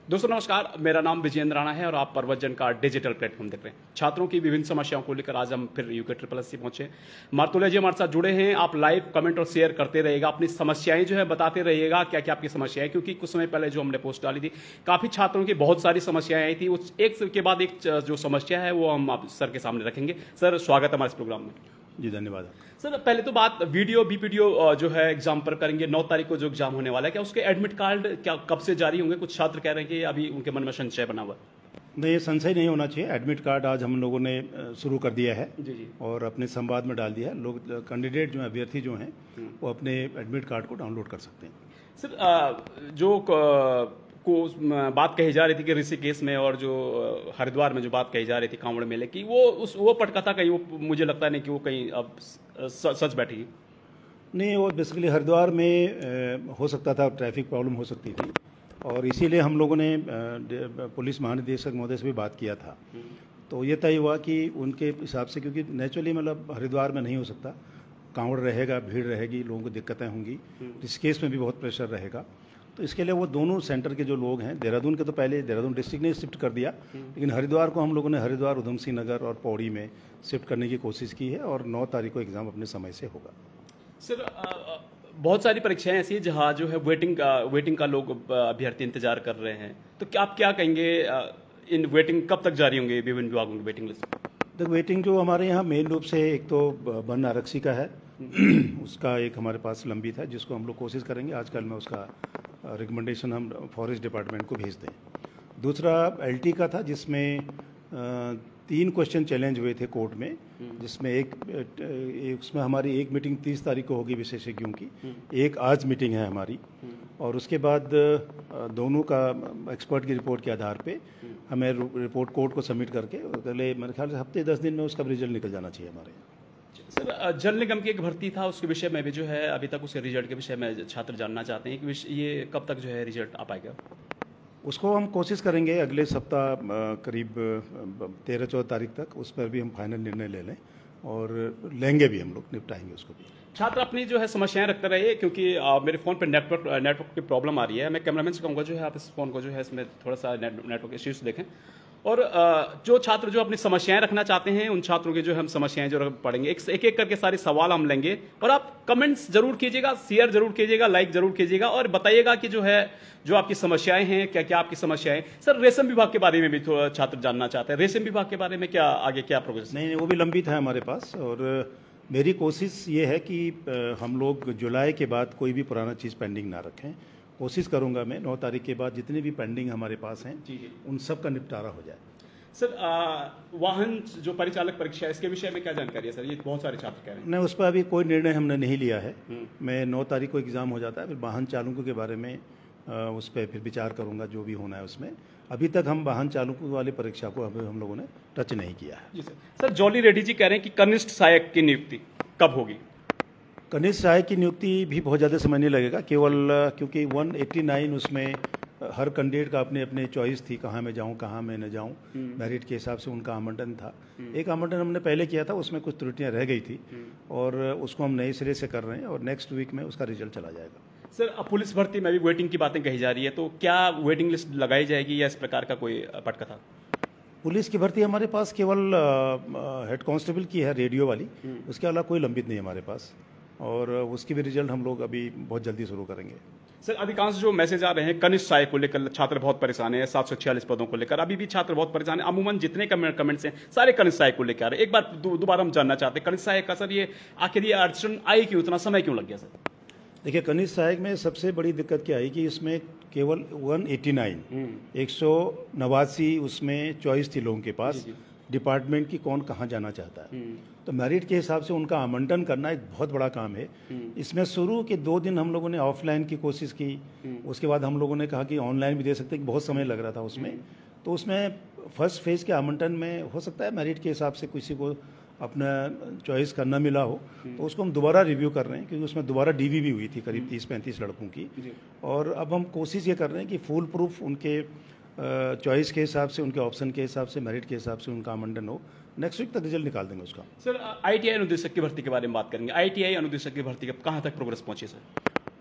दोस्तों नमस्कार, मेरा नाम विजेंद्र राणा है और आप परवतजन का डिजिटल प्लेटफॉर्म देख रहे हैं। छात्रों की विभिन्न समस्याओं को लेकर आज हम फिर यूके ट्रिपल एस पहुंचे। मार्तुले जी हमारे साथ जुड़े हैं। आप लाइव कमेंट और शेयर करते रहिएगा, अपनी समस्याएं जो है बताते रहिएगा, क्या क्या आपकी समस्याएं, क्योंकि कुछ समय पहले जो हमने पोस्ट डाली थी काफ़ी छात्रों की बहुत सारी समस्याएं आई थी। उस एक के बाद एक जो समस्या है वो हम आप सर के सामने रखेंगे। सर स्वागत है हमारे इस प्रोग्राम में। जी धन्यवाद। सर पहले तो बात वीडियो बीपीडीओ जो है एग्जाम पर करेंगे। 9 तारीख को जो एग्जाम होने वाला है, क्या उसके एडमिट कार्ड क्या कब से जारी होंगे? कुछ छात्र कह रहे हैं कि अभी उनके मन में संशय बना हुआ है। नहीं, ये संशय नहीं होना चाहिए। एडमिट कार्ड आज हम लोगों ने शुरू कर दिया है जी जी। और अपने संवाद में डाल दिया है। लोग कैंडिडेट जो है, अभ्यर्थी जो हैं, वो अपने एडमिट कार्ड को डाउनलोड कर सकते हैं। सर बात कही जा रही थी कि ऋषिकेश में और जो हरिद्वार में जो बात कही जा रही थी कांवड़ मेले की, वो पटकथा कहीं, वो मुझे लगता नहीं कि वो कहीं अब सच बैठी। नहीं, वो बेसिकली हरिद्वार में हो सकता था, ट्रैफिक प्रॉब्लम हो सकती थी और इसीलिए हम लोगों ने पुलिस महानिदेशक महोदय से भी बात किया था। तो ये तय हुआ कि उनके हिसाब से, क्योंकि नेचुरली मतलब हरिद्वार में नहीं हो सकता, कांवड़ रहेगा, भीड़ रहेगी, लोगों को दिक्कतें होंगी, ऋषिकेश में भी बहुत प्रेशर रहेगा। तो इसके लिए वो दोनों सेंटर के जो लोग हैं, देहरादून के तो पहले देहरादून डिस्ट्रिक्ट ने शिफ्ट कर दिया, लेकिन हरिद्वार को हम लोगों ने हरिद्वार, उधम सिंह नगर और पौड़ी में शिफ्ट करने की कोशिश की है और 9 तारीख को एग्ज़ाम अपने समय से होगा। सर बहुत सारी परीक्षाएं ऐसी हैं जहाँ जो है वेटिंग का लोग अभ्यर्थी इंतजार कर रहे हैं, तो क्या आप क्या कहेंगे, इन वेटिंग कब तक जारी होंगे विभिन्न विभागों की वेटिंग लिस्ट? तो वेटिंग जो हमारे यहाँ मेन रूप से एक तो वन आरक्षी का है, उसका एक हमारे पास लंबित है, जिसको हम लोग कोशिश करेंगे आजकल में उसका रिकमेंडेशन हम फॉरेस्ट डिपार्टमेंट को भेज दें। दूसरा एलटी का था, जिसमें 3 क्वेश्चन चैलेंज हुए थे कोर्ट में, जिसमें उसमें हमारी एक मीटिंग 30 तारीख को होगी विशेषज्ञों की, एक आज मीटिंग है हमारी, और उसके बाद दोनों का एक्सपर्ट की रिपोर्ट के आधार पे हमें रिपोर्ट कोर्ट को सबमिट करके अगले मेरे ख्याल से हफ्ते 10 दिन में उसका रिजल्ट निकल जाना चाहिए हमारे यहाँ। सर जल निगम की एक भर्ती था, उसके विषय में भी जो है अभी तक उसके रिजल्ट के विषय में छात्र जानना चाहते हैं कि ये कब तक जो है रिजल्ट आ पाएगा? उसको हम कोशिश करेंगे अगले सप्ताह करीब 13-14 तारीख तक उस पर भी हम फाइनल निर्णय ले लें और लेंगे भी, हम लोग निपटाएंगे उसको भी। छात्र अपनी जो है समस्याएं रखते रहिए, क्योंकि मेरे फ़ोन पर नेटवर्क की प्रॉब्लम आ रही है। मैं कैमरामैन से कहूँगा जो है आप इस फ़ोन को जो है इसमें थोड़ा सा नेटवर्क इश्यूज देखें, और जो छात्र जो अपनी समस्याएं रखना चाहते हैं उन छात्रों की जो हम समस्याएं जो पढ़ेंगे, एक एक करके सारे सवाल हम लेंगे, और आप कमेंट्स जरूर कीजिएगा, शेयर जरूर कीजिएगा, लाइक जरूर कीजिएगा और बताइएगा कि जो है जो आपकी समस्याएं हैं, क्या क्या आपकी समस्याएं। सर रेशम विभाग के बारे में भी थोड़ा छात्र जानना चाहते हैं, रेशम विभाग के बारे में क्या आगे क्या प्रोग्रेस? नहीं, वो भी लंबित है हमारे पास, और मेरी कोशिश ये है कि हम लोग जुलाई के बाद कोई भी पुराना चीज़ पेंडिंग ना रखें। कोशिश करूंगा मैं 9 तारीख के बाद जितने भी पेंडिंग हमारे पास हैं उन सब का निपटारा हो जाए। सर वाहन जो परिचालक परीक्षा है, इसके विषय में क्या जानकारी है सर? ये बहुत सारे छात्र कह रहे हैं। नहीं, उस पर अभी कोई निर्णय हमने नहीं लिया है। मैं 9 तारीख को एग्ज़ाम हो जाता है, फिर वाहन चालकों के बारे में उस पर फिर विचार करूंगा जो भी होना है उसमें। अभी तक हम वाहन चालकों वाली परीक्षा को अभी हम लोगों ने टच नहीं किया है। जी sir. Sir jolly Reddy ji कह रहे हैं कि कनिष्ठ सहायक की नियुक्ति कब होगी? कनिष्ठ सहायक की नियुक्ति भी बहुत ज़्यादा समय नहीं लगेगा, केवल क्योंकि 189 उसमें हर कैंडिडेट का अपने अपने चॉइस थी, कहाँ मैं जाऊँ कहाँ मैं न जाऊँ, मेरिट के हिसाब से उनका आवंटन था। एक आवंटन हमने पहले किया था, उसमें कुछ त्रुटियां रह गई थी और उसको हम नए सिरे से कर रहे हैं और नेक्स्ट वीक में उसका रिजल्ट चला जाएगा। सर अब पुलिस भर्ती में भी वेटिंग की बातें कही जा रही है, तो क्या वेटिंग लिस्ट लगाई जाएगी या इस प्रकार का कोई पटकथा? पुलिस की भर्ती हमारे पास केवल हेड कांस्टेबल की है, रेडियो वाली, उसके अलावा कोई लंबित नहीं हमारे पास, और उसकी भी रिजल्ट हम लोग अभी बहुत जल्दी शुरू करेंगे। सर अधिकांश जो मैसेज आ रहे हैं कनिष्ठ सहायक को लेकर, छात्र बहुत परेशान है, 746 पदों को लेकर अभी भी छात्र बहुत परेशान है। अमूमन जितने कमेंट्स हैं सारे कनिष्ठ सहायक को लेकर आ रहे हैं। एक बार दोबारा हम जानना चाहते हैं कनिष्ठ सहायक का सर, ये आखिर ये अड़चन आई क्यों, इतना समय क्यों लग गया सर? देखिए, कनिष्ठ सहायक में सबसे बड़ी दिक्कत क्या आई कि इसमें केवल 189 उसमें चॉइस थी लोगों के पास डिपार्टमेंट की कौन कहाँ जाना चाहता है। तो मेरिट के हिसाब से उनका आवंटन करना एक बहुत बड़ा काम है। इसमें शुरू के 2 दिन हम लोगों ने ऑफलाइन की कोशिश की, उसके बाद हम लोगों ने कहा कि ऑनलाइन भी दे सकते हैं, कि बहुत समय लग रहा था उसमें। तो उसमें फर्स्ट फेज के आवंटन में हो सकता है मेरिट के हिसाब से किसी को अपना चॉइस करना मिला हो, तो उसको हम दोबारा रिव्यू कर रहे हैं, क्योंकि उसमें दोबारा डीवी भी हुई थी करीब 30-35 लड़कों की। और अब हम कोशिश ये कर रहे हैं कि फुल प्रूफ उनके चॉइस के हिसाब से, उनके ऑप्शन के हिसाब से, मेरिट के हिसाब से उनका आवंटन हो। नेक्स्ट वीक तक रिजल्ट निकाल देंगे उसका। सर आईटीआई अनुदेशक की भर्ती के बारे में बात करेंगे। आईटीआई अनुदेशक की भर्ती कहाँ तक प्रोग्रेस पहुंची सर?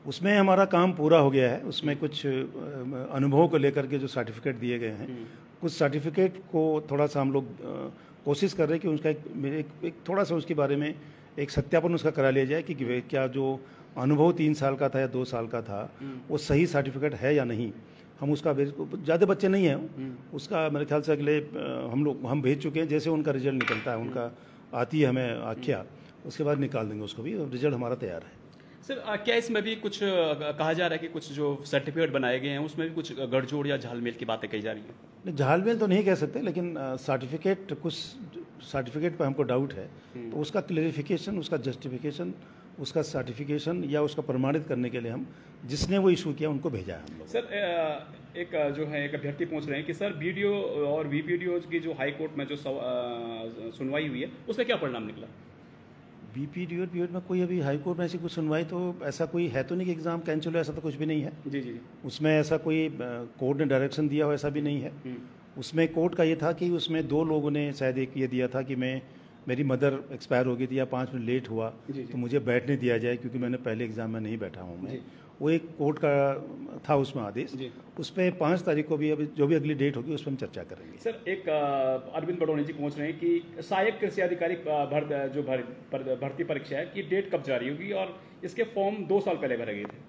उसमें हमारा काम पूरा हो गया है। उसमें कुछ अनुभव को लेकर के जो सर्टिफिकेट दिए गए हैं, कुछ सर्टिफिकेट को थोड़ा सा हम लोग कोशिश कर रहे हैं कि उसका एक थोड़ा सा उसके बारे में एक सत्यापन उसका करा लिया जाए कि क्या जो अनुभव 3 साल का था या 2 साल का था वो सही सर्टिफिकेट है या नहीं। हम उसका ज़्यादा बच्चे नहीं हैं, उसका मेरे ख्याल से अगले हम भेज चुके हैं। जैसे उनका रिजल्ट निकलता है, उनका आती है हमें आख्या, उसके बाद निकाल देंगे उसको भी। रिजल्ट हमारा तैयार है। सर क्या इसमें भी कुछ कहा जा रहा है कि कुछ जो सर्टिफिकेट बनाए गए हैं उसमें भी कुछ गठजोड़ या झालमेल की बातें कही जा रही हैं? नहीं, झालमेल तो नहीं कह सकते, लेकिन सर्टिफिकेट कुछ सर्टिफिकेट पर हमको डाउट है, तो उसका क्लेरिफिकेशन, उसका जस्टिफिकेशन, उसका सर्टिफिकेशन या उसका प्रमाणित करने के लिए हम जिसने वो इशू किया उनको भेजा है हम लोग। सर एक जो है एक अभ्यर्थी पूछ रहे हैं कि सर वीडियो और वीपीडीओ की जो हाई कोर्ट में जो सुनवाई हुई है उसका क्या परिणाम निकला? बीपीडीओ में कोई अभी हाई कोर्ट में ऐसी कुछ सुनवाई तो ऐसा कोई है तो नहीं कि एग्ज़ाम कैंसिल हो, ऐसा तो कुछ भी नहीं है। जी जी। उसमें ऐसा कोई कोर्ट ने डायरेक्शन दिया हो ऐसा भी नहीं है। उसमें कोर्ट का ये था कि उसमें 2 लोगों ने शायद एक ये दिया था कि मेरी मदर एक्सपायर हो गई थी या 5 मिनट लेट हुआ तो मुझे बैठने दिया जाए क्योंकि मैंने पहले एग्ज़ाम में नहीं बैठा हूँ मैं। वो एक कोर्ट का था उसमें आदेश। उस पर 5 तारीख को भी अभी जो भी अगली डेट होगी उस पर हम चर्चा करेंगे। सर एक अरविंद बडोनी जी पूछ रहे हैं कि सहायक कृषि अधिकारी भर्ती परीक्षा है कि डेट कब जारी होगी और इसके फॉर्म 2 साल पहले भरे गए थे।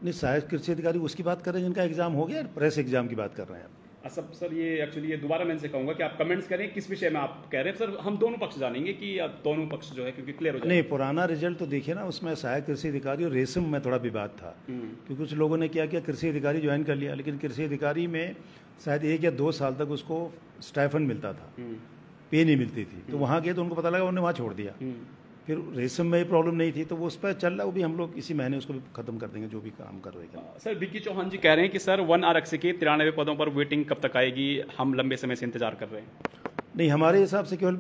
नहीं, सहायक कृषि अधिकारी उसकी बात कर रहे हैं जिनका एग्ज़ाम हो गया, प्रेस एग्ज़ाम की बात कर रहे हैं आप? सर ये एक्चुअली ये दोबारा मैं इनसे कहूंगा कि आप कमेंट्स करें किस विषय में आप कह रहे हैं। सर हम दोनों पक्ष जानेंगे कि अब दोनों पक्ष जो है क्योंकि क्लियर हो जाए। नहीं, पुराना रिजल्ट तो देखिए ना, उसमें सहायक कृषि अधिकारी और रेशम में थोड़ा विवाद था क्योंकि कुछ लोगों ने क्या किया, कृषि अधिकारी ज्वाइन कर लिया, लेकिन कृषि अधिकारी में शायद 1 या 2 साल तक उसको स्टाइफंड मिलता था, पे नहीं मिलती थी। तो वहाँ गए तो उनको पता लगा, उन्होंने वहाँ छोड़ दिया। फिर रेशम में प्रॉब्लम नहीं थी तो वो उस पर चल रहा, वो भी हम लोग इसी महीने उसको भी खत्म कर देंगे जो भी काम कर रहे हैं। सर विक्की चौहान जी कह रहे हैं कि सर 1 आरक्षी के 93 पदों पर वेटिंग कब तक आएगी, हम लंबे समय से इंतजार कर रहे हैं। नहीं, हमारे हिसाब से केवल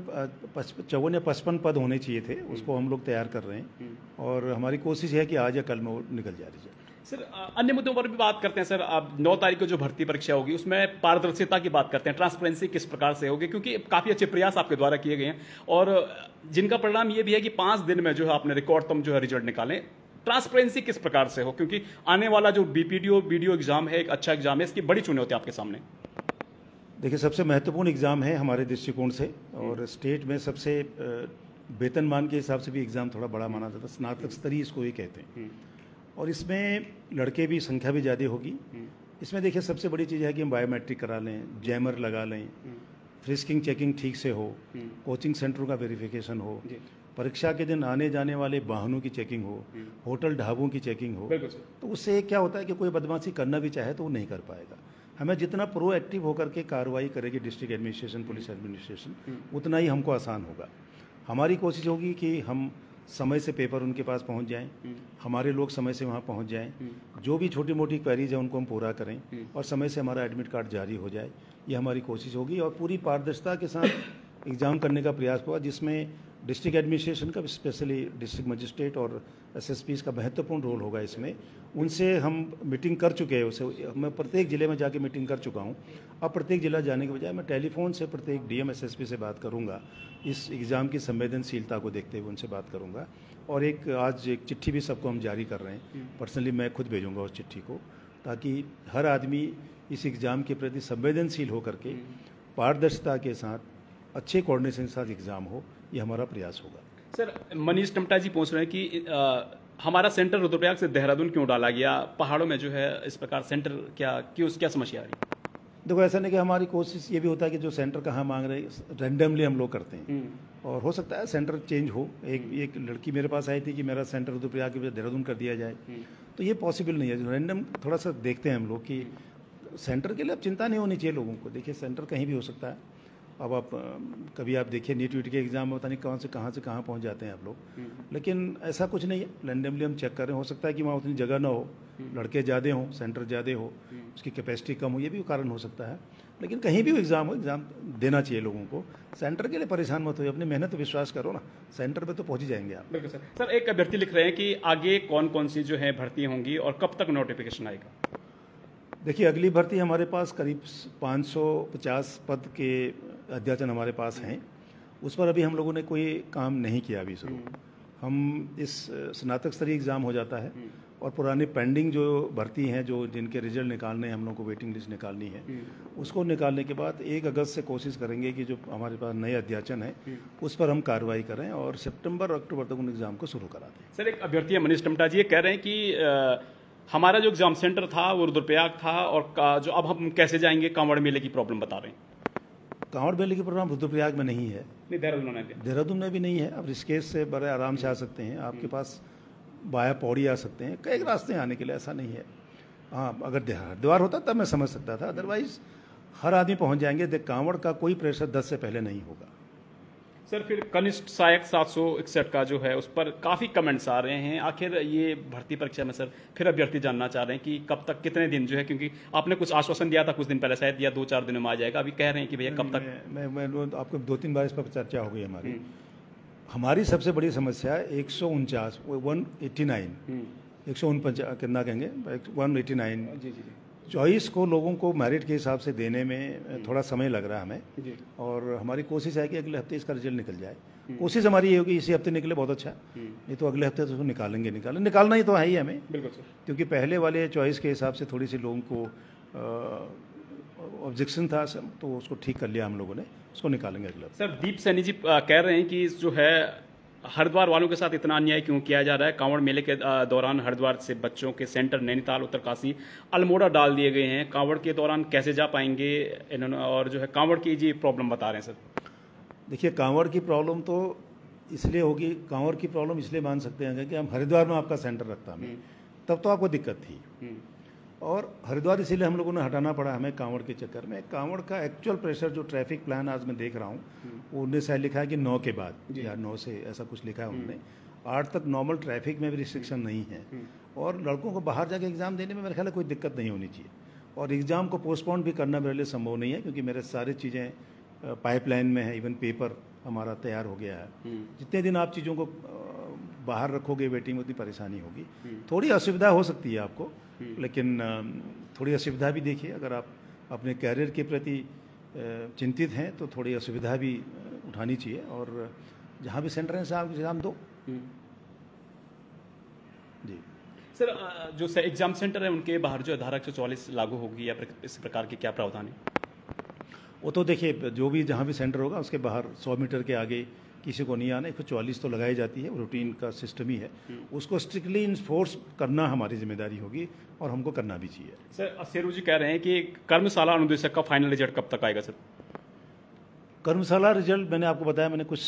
54 या 55 पद होने चाहिए थे, उसको हम लोग तैयार कर रहे हैं और हमारी कोशिश है कि आज या कल में वो निकल जा रही है। सर अन्य मुद्दों पर भी बात करते हैं। सर अब 9 तारीख को जो भर्ती परीक्षा होगी उसमें पारदर्शिता की बात करते हैं, ट्रांसपेरेंसी किस प्रकार से होगी, क्योंकि काफ़ी अच्छे प्रयास आपके द्वारा किए गए हैं और जिनका परिणाम ये भी है कि 5 दिन में जो है आपने रिकॉर्डतम जो है रिजल्ट निकालें। ट्रांसपेरेंसी किस प्रकार से हो, क्योंकि आने वाला जो बीपीडीओ वीडियो एग्जाम है एक अच्छा एग्जाम है, इसकी बड़ी चुनौती आपके सामने। देखिए, सबसे महत्वपूर्ण एग्ज़ाम है हमारे दृष्टिकोण से और स्टेट में सबसे वेतनमान के हिसाब से भी एग्ज़ाम थोड़ा बड़ा माना जाता है, स्नातक स्तरीय इसको ही कहते हैं। और इसमें लड़के भी संख्या भी ज़्यादा होगी। इसमें देखिए सबसे बड़ी चीज़ है कि हम बायोमेट्रिक करा लें, जैमर लगा लें, फ्रिस्किंग चेकिंग ठीक से हो, कोचिंग सेंटरों का वेरिफिकेशन हो, परीक्षा के दिन आने जाने वाले वाहनों की चेकिंग हो, होटल ढाबों की चेकिंग हो। तो उससे क्या होता है कि कोई बदमाशी करना भी चाहे तो वो नहीं कर पाएगा। हमें जितना प्रोएक्टिव होकर के कार्रवाई करेगी डिस्ट्रिक्ट एडमिनिस्ट्रेशन, पुलिस एडमिनिस्ट्रेशन, उतना ही हमको आसान होगा। हमारी कोशिश होगी कि हम समय से पेपर उनके पास पहुंच जाएं, हमारे लोग समय से वहां पहुंच जाएं, जो भी छोटी मोटी क्वेरीज है उनको हम पूरा करें और समय से हमारा एडमिट कार्ड जारी हो जाए। ये हमारी कोशिश होगी और पूरी पारदर्शिता के साथ एग्ज़ाम करने का प्रयास होगा, जिसमें डिस्ट्रिक्ट एडमिनिस्ट्रेशन का, स्पेशली डिस्ट्रिक्ट मजिस्ट्रेट और एसएसपीज का महत्वपूर्ण रोल होगा इसमें। उनसे हम मीटिंग कर चुके हैं, उसे मैं प्रत्येक ज़िले में जाके मीटिंग कर चुका हूँ। अब प्रत्येक ज़िला जाने के बजाय मैं टेलीफोन से प्रत्येक डीएम एसएसपी से बात करूँगा, इस एग्ज़ाम की संवेदनशीलता को देखते हुए उनसे बात करूँगा। और आज एक चिट्ठी भी सबको हम जारी कर रहे हैं, पर्सनली मैं खुद भेजूँगा उस चिट्ठी को, ताकि हर आदमी इस एग्ज़ाम के प्रति संवेदनशील होकर के पारदर्शिता के साथ, अच्छे कोऑर्डिनेशन के साथ एग्ज़ाम हो। ये हमारा प्रयास होगा। सर मनीष टमटा जी पूछ रहे हैं कि हमारा सेंटर रुद्रप्रयाग से देहरादून क्यों डाला गया, पहाड़ों में जो है इस प्रकार सेंटर क्या समस्या आ रही है? देखो, ऐसा नहीं कि हमारी कोशिश ये भी होता है कि जो सेंटर कहाँ मांग रहे हैं रैंडमली हम लोग करते हैं और हो सकता है सेंटर चेंज हो। एक लड़की मेरे पास आई थी कि मेरा सेंटर रुद्रप्रयाग के बजाय देहरादून कर दिया जाए, तो ये पॉसिबल नहीं है। रैंडम थोड़ा सा देखते हैं हम लोग कि सेंटर के लिए अब चिंता नहीं होनी चाहिए लोगों को। देखिए, सेंटर कहीं भी हो सकता है। अब आप कभी आप देखिए नीट वीट के एग्ज़ाम में पता नहीं कहाँ से कहाँ पहुँच जाते हैं आप लोग, लेकिन ऐसा कुछ नहीं है। रैंडमली हम चेक कर रहे हैं। हो सकता है कि वहाँ उतनी जगह ना हो, लड़के ज़्यादा हों, सेंटर ज़्यादा हो, उसकी कैपेसिटी कम हो, ये भी कारण हो सकता है। लेकिन कहीं भी एग्ज़ाम हो, एग्ज़ाम देना चाहिए लोगों को। सेंटर के लिए परेशान मत हो, अपनी मेहनत विश्वास करो ना, सेंटर पे तो पहुँच ही जाएंगे आप। बिल्कुल सर। सर एक अभ्यर्थी लिख रहे हैं कि आगे कौन कौन सी जो है भर्ती होंगी और कब तक नोटिफिकेशन आएगा? देखिए, अगली भर्ती हमारे पास करीब 550 पद के अध्याचन हमारे पास हैं। उस पर अभी हम लोगों ने कोई काम नहीं किया अभी शुरू। हम इस स्नातक स्तरीय एग्ज़ाम हो जाता है और पुरानी पेंडिंग जो भर्ती हैं, जो जिनके रिजल्ट निकालने हैं, हम लोग को वेटिंग लिस्ट निकालनी है, उसको निकालने के बाद 1 अगस्त से कोशिश करेंगे कि जो हमारे पास नए अध्याचन है उस पर हम कार्रवाई करें और सितंबर अक्टूबर तक उन एग्ज़ाम को शुरू करा दें। सर, एक अभ्यर्थी मनीष टमटा जी ये कह रहे हैं कि हमारा जो एग्जाम सेंटर था वो रुद्रप्रयाग था और जो अब हम कैसे जाएंगे, कांवड़ मेले की प्रॉब्लम बता रहे हैं। कांवड़ मेले की प्रोग्राम रुद्रप्रयाग में नहीं है, नहीं, देहरादून में भी नहीं है। अब ऋषिकेश से बड़े आराम से आ सकते हैं, आपके पास बाया पौड़ी आ सकते हैं, कई रास्ते आने के लिए, ऐसा नहीं है। हाँ, अगर हरिद्वार होता तब मैं समझ सकता था, अदरवाइज हर आदमी पहुंच जाएंगे। कांवड़ का कोई प्रेशर 10 से पहले नहीं होगा। सर, फिर कनिष्ठ सहायक 761 का जो है उस पर काफ़ी कमेंट्स आ रहे हैं। आखिर ये भर्ती परीक्षा में सर फिर अभ्यर्थी जानना चाह रहे हैं कि कब तक, कितने दिन जो है, क्योंकि आपने कुछ आश्वासन दिया था कुछ दिन पहले, शायद या 2-4 दिनों में आ जाएगा, अभी कह रहे हैं कि भैया कब तक। मैं आपको 2-3 बार इस पर चर्चा हो गई हमारी सबसे बड़ी समस्या है 149 कितना कहेंगे 189 चॉइस को लोगों को मेरिट के हिसाब से देने में थोड़ा समय लग रहा है हमें, और हमारी कोशिश है कि अगले हफ्ते इसका रिजल्ट निकल जाए। कोशिश हमारी ये होगी इसी हफ्ते निकले बहुत अच्छा, नहीं तो अगले हफ्ते तो उसको निकालना ही तो है ही हमें, बिल्कुल सर। क्योंकि पहले वाले चॉइस के हिसाब से थोड़ी सी लोगों को ऑब्जेक्शन था, तो उसको ठीक कर लिया हम लोगों ने, उसको निकालेंगे अगले हफ्ते। सर, दीप सैनी जी कह रहे हैं कि जो है हरिद्वार वालों के साथ इतना अन्याय क्यों किया जा रहा है। कांवड़ मेले के दौरान हरिद्वार से बच्चों के सेंटर नैनीताल, उत्तरकाशी, अल्मोड़ा डाल दिए गए हैं। कांवड़ के दौरान कैसे जा पाएंगे इन्होंने, और जो है कांवड़ की जी प्रॉब्लम बता रहे हैं सर। देखिए, कांवड़ की प्रॉब्लम तो इसलिए होगी, कांवड़ की प्रॉब्लम इसलिए मान सकते हैं कि हम हरिद्वार में आपका सेंटर रखता हमें, तब तो आपको दिक्कत थी, और हरिद्वार इसीलिए हम लोगों ने हटाना पड़ा हमें कांवड़ के चक्कर में। कांवड़ का एक्चुअल प्रेशर जो ट्रैफिक प्लान आज मैं देख रहा हूँ, वो उन्होंने शायद लिखा है कि 9 के बाद या 9 से ऐसा कुछ लिखा है उन्होंने। 8 तक नॉर्मल ट्रैफिक में भी रिस्ट्रिक्शन नहीं है, और लड़कों को बाहर जाके एग्ज़ाम देने में मेरे ख्याल है कोई दिक्कत नहीं होनी चाहिए, और एग्ज़ाम को पोस्टपोन भी करना मेरे लिए संभव नहीं है, क्योंकि मेरे सारी चीज़ें पाइपलाइन में है, इवन पेपर हमारा तैयार हो गया है। जितने दिन आप चीज़ों को बाहर रखोगे वेटिंग में, उतनी परेशानी होगी, थोड़ी असुविधा हो सकती है आपको, लेकिन थोड़ी असुविधा भी देखिए। अगर आप अपने कैरियर के प्रति चिंतित हैं तो थोड़ी असुविधा भी उठानी चाहिए, और जहाँ भी सेंटर है आप एग्ज़ाम दो। जी सर, जो एग्जाम सेंटर है उनके बाहर जो धारा 144 लागू होगी या इस प्रकार के क्या प्रावधान है? वो तो देखिए, जो भी जहाँ भी सेंटर होगा उसके बाहर 100 मीटर के आगे किसी को नहीं आना। 144 तो लगाई जाती है, रूटीन का सिस्टम ही है, उसको स्ट्रिक्टली इन्फोर्स करना हमारी जिम्मेदारी होगी, और हमको करना भी चाहिए। सर, शेरू जी कह रहे हैं कि कर्मशाला अनुदेशक का फाइनल रिजल्ट कब तक आएगा सर? कर्मशाला रिजल्ट मैंने आपको बताया, मैंने कुछ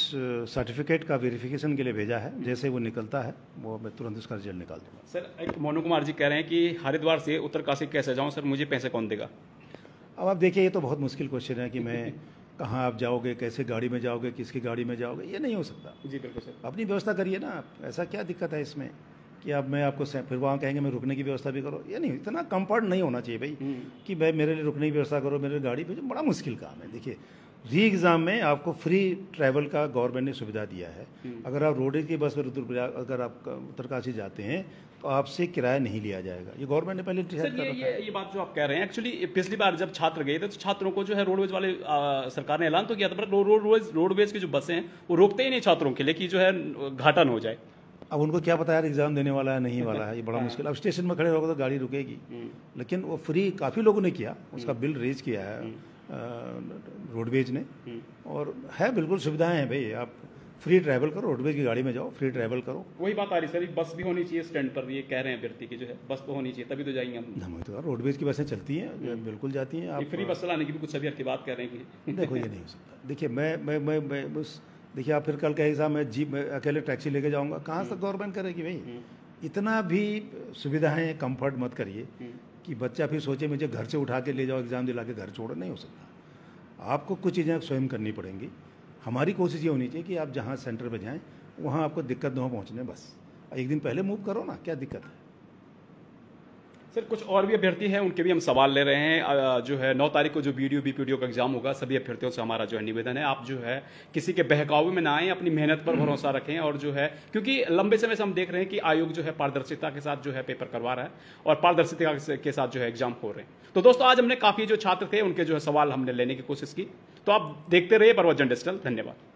सर्टिफिकेट का वेरिफिकेशन के लिए भेजा है, जैसे वो निकलता है वो मैं तुरंत उसका रिजल्ट निकाल दूंगा। सर, एक मोनू कुमार जी कह रहे हैं कि हरिद्वार से उत्तरकाशी कैसे जाऊँ सर, मुझे पैसे कौन देगा? अब आप देखिए, ये तो बहुत मुश्किल क्वेश्चन है कि मैं कहाँ आप जाओगे, कैसे गाड़ी में जाओगे, किसकी गाड़ी में जाओगे, ये नहीं हो सकता। जी बिल्कुल सर। अपनी व्यवस्था करिए ना आप, ऐसा क्या दिक्कत है इसमें कि अब मैं आपको फिर वहाँ कहेंगे मैं रुकने की व्यवस्था भी करो, ये नहीं, इतना कंफर्ट नहीं होना चाहिए भाई कि भाई मेरे लिए रुकने की व्यवस्था करो, मेरे गाड़ी भेजो, बड़ा मुश्किल काम है। देखिए, री एग्ज़ाम में आपको फ्री ट्रैवल का गवर्नमेंट ने सुविधा दिया है। अगर आप रोडवेज की बस में रुद्रप्रयाग, अगर आप उत्तरकाशी जाते हैं तो आपसे किराया नहीं लिया जाएगा, ये गवर्नमेंट ने पहले डिसाइड कर रखा है। ये बात जो आप कह रहे हैं, एक्चुअली पिछली बार जब छात्र गए थे तो छात्रों को जो है रोडवेज वाले सरकार ने ऐलान तो किया था, पर रोडवेज की जो बसें हैं वो रोकते ही नहीं छात्रों के लिए कि जो है घाटा न हो जाए। अब उनको क्या पता यार एग्जाम देने वाला है नहीं वाला है, ये बड़ा मुश्किल। अब स्टेशन में खड़े रहोगे तो गाड़ी रुकेगी, लेकिन वो फ्री काफ़ी लोगों ने किया, उसका बिल रेज किया है रोडवेज ने, और है बिल्कुल सुविधाएं हैं भाई, आप फ्री ट्रैवल करो, रोडवेज की गाड़ी में जाओ, फ्री ट्रैवल करो। वही बात आ रही सर, बस भी होनी चाहिए स्टैंड पर, ये कह रहे हैं अभ्यर्थी की जो है बस तो होनी चाहिए, तभी तो जाएंगे हम। तो रोडवेज की बसें चलती हैं, बिल्कुल जाती हैं। आप फ्री बस चलाने की भी कुछ अभ्यर्थी बात कर रहे हैं कि देखो, ये नहीं हो सकता। देखिए, मैं बस देखिए, आप फिर कल कहेगा मैं अकेले टैक्सी लेके जाऊंगा, कहाँ से गवर्नमेंट करेगी भाई? इतना भी सुविधाएं कंफर्ट मत करिए कि बच्चा फिर सोचे मुझे घर से उठा के ले जाओ, एग्जाम दिला के घर छोड़ो, नहीं हो सकता। आपको कुछ चीज़ें स्वयं करनी पड़ेंगी। हमारी कोशिश ये होनी चाहिए कि आप जहाँ सेंटर पर जाएँ वहाँ आपको दिक्कत न हो पहुँचने, बस एक दिन पहले मूव करो ना, क्या दिक्कत है? सर, कुछ और भी अभ्यर्थी हैं, उनके भी हम सवाल ले रहे हैं। जो है 9 तारीख को जो BDO का एग्जाम होगा, सभी अभ्यर्थियों से हमारा जो है निवेदन है, आप जो है किसी के बहकावे में ना आए, अपनी मेहनत पर भरोसा रखें, और जो है क्योंकि लंबे समय से हम देख रहे हैं कि आयोग जो है पारदर्शिता के साथ जो है पेपर करवा रहा है और पारदर्शिता के साथ जो है एग्जाम हो रहे हैं। तो दोस्तों, आज हमने काफ़ी जो छात्र थे उनके जो है सवाल हमने लेने की कोशिश की, तो आप देखते रहिए प्रवचन डिजिटल। धन्यवाद।